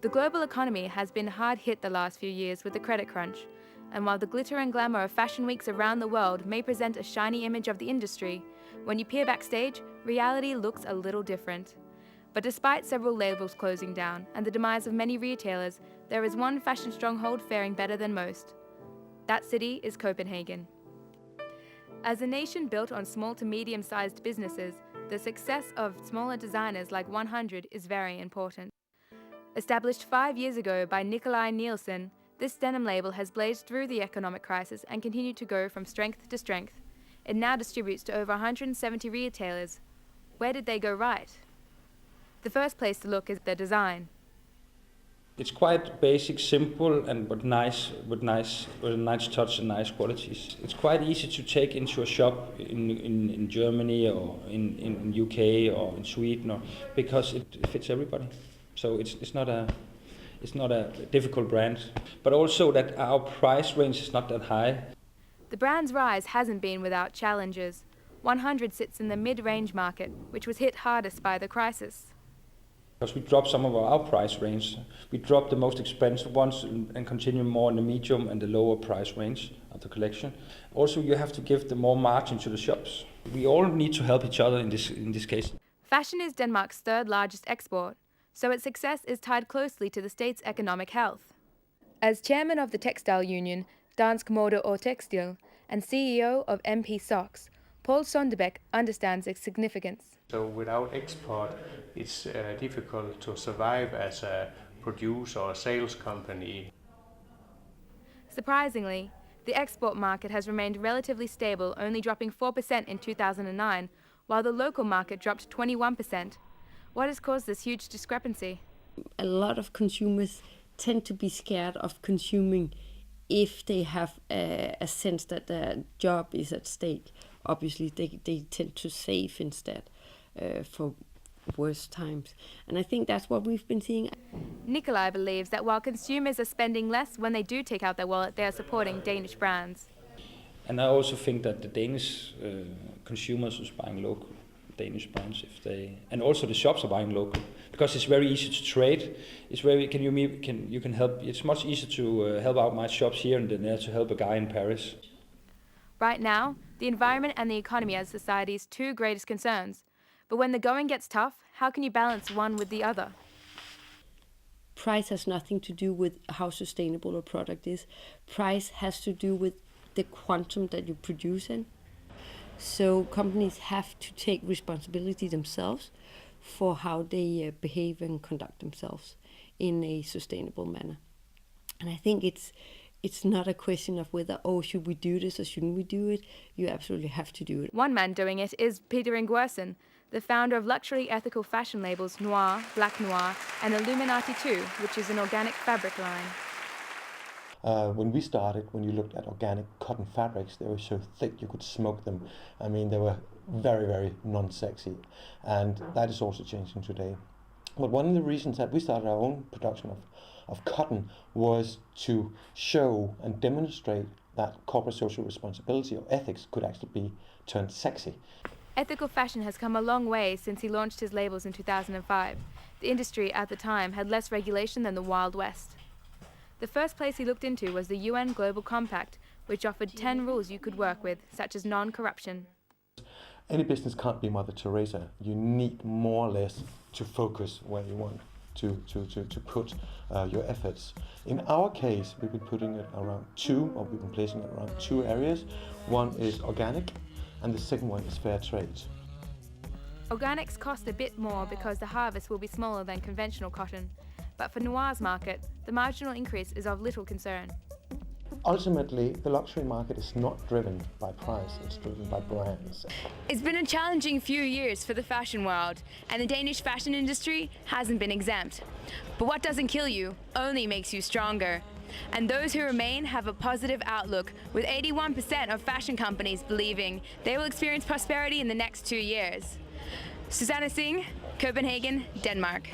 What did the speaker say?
The global economy has been hard hit the last few years with the credit crunch, and while the glitter and glamour of fashion weeks around the world may present a shiny image of the industry, when you peer backstage, reality looks a little different. But despite several labels closing down and the demise of many retailers, there is one fashion stronghold faring better than most. That city is Copenhagen. As a nation built on small to medium-sized businesses, the success of smaller designers like 100 is very important. Established 5 years ago by Nikolaj Nielsen, this denim label has blazed through the economic crisis and continued to go from strength to strength. It now distributes to over 170 retailers. Where did they go right? The first place to look is their design. It's quite basic, simple, and but nice, with a nice touch and nice qualities. It's quite easy to take into a shop in Germany or in UK or in Sweden, because it fits everybody. So it's not a difficult brand, but also that our price range is not that high. The brand's rise hasn't been without challenges. 100 sits in the mid-range market, which was hit hardest by the crisis. Because we dropped some of our price range. We dropped the most expensive ones and continue more in the medium and the lower price range of the collection. Also, you have to give the more margin to the shops. We all need to help each other in this case. Fashion is Denmark's third largest export, so its success is tied closely to the state's economic health. As chairman of the textile union, Dansk Mode og Tekstil, and CEO of MP Socks, Paul Sonderbæk understands its significance. So without export, it's difficult to survive as a producer or sales company. Surprisingly, the export market has remained relatively stable, only dropping 4% in 2009, while the local market dropped 21%. What has caused this huge discrepancy? A lot of consumers tend to be scared of consuming if they have a sense that their job is at stake. Obviously, they tend to save instead for worse times. And I think that's what we've been seeing. Nikolaj believes that while consumers are spending less when they do take out their wallet, they are supporting Danish brands. And I also think that the Danish consumers is buying local Danish brands and also the shops are buying local, because it's very easy to trade. It's very you can help. It's much easier to help out my shops here than there to help a guy in Paris. Right now, the environment and the economy are society's two greatest concerns. But when the going gets tough, how can you balance one with the other? Price has nothing to do with how sustainable a product is. Price has to do with the quantum that you produce in. So companies have to take responsibility themselves for how they behave and conduct themselves in a sustainable manner. And I think it's not a question of whether, should we do this or shouldn't we do it? You absolutely have to do it. One man doing it is Peter Ingwersen, the founder of luxury ethical fashion labels Noir, Black Noir, and Illuminati 2, which is an organic fabric line. When we started, when you looked at organic cotton fabrics, they were so thick you could smoke them. I mean, they were very, very non-sexy. And that is also changing today. But one of the reasons that we started our own production of cotton was to show and demonstrate that corporate social responsibility or ethics could actually be turned sexy. Ethical fashion has come a long way since he launched his labels in 2005. The industry at the time had less regulation than the Wild West. The first place he looked into was the UN Global Compact, which offered 10 rules you could work with, such as non-corruption. Any business can't be Mother Teresa. You need more or less to focus where you want to put your efforts. In our case, we've been putting it around we've been placing it around 2 areas. One is organic, and the second one is fair trade. Organics cost a bit more because the harvest will be smaller than conventional cotton. But for Noir's market, the marginal increase is of little concern. Ultimately, the luxury market is not driven by price, it's driven by brands. It's been a challenging few years for the fashion world, and the Danish fashion industry hasn't been exempt. But what doesn't kill you only makes you stronger. And those who remain have a positive outlook, with 81% of fashion companies believing they will experience prosperity in the next 2 years. Susannah, Copenhagen, Denmark.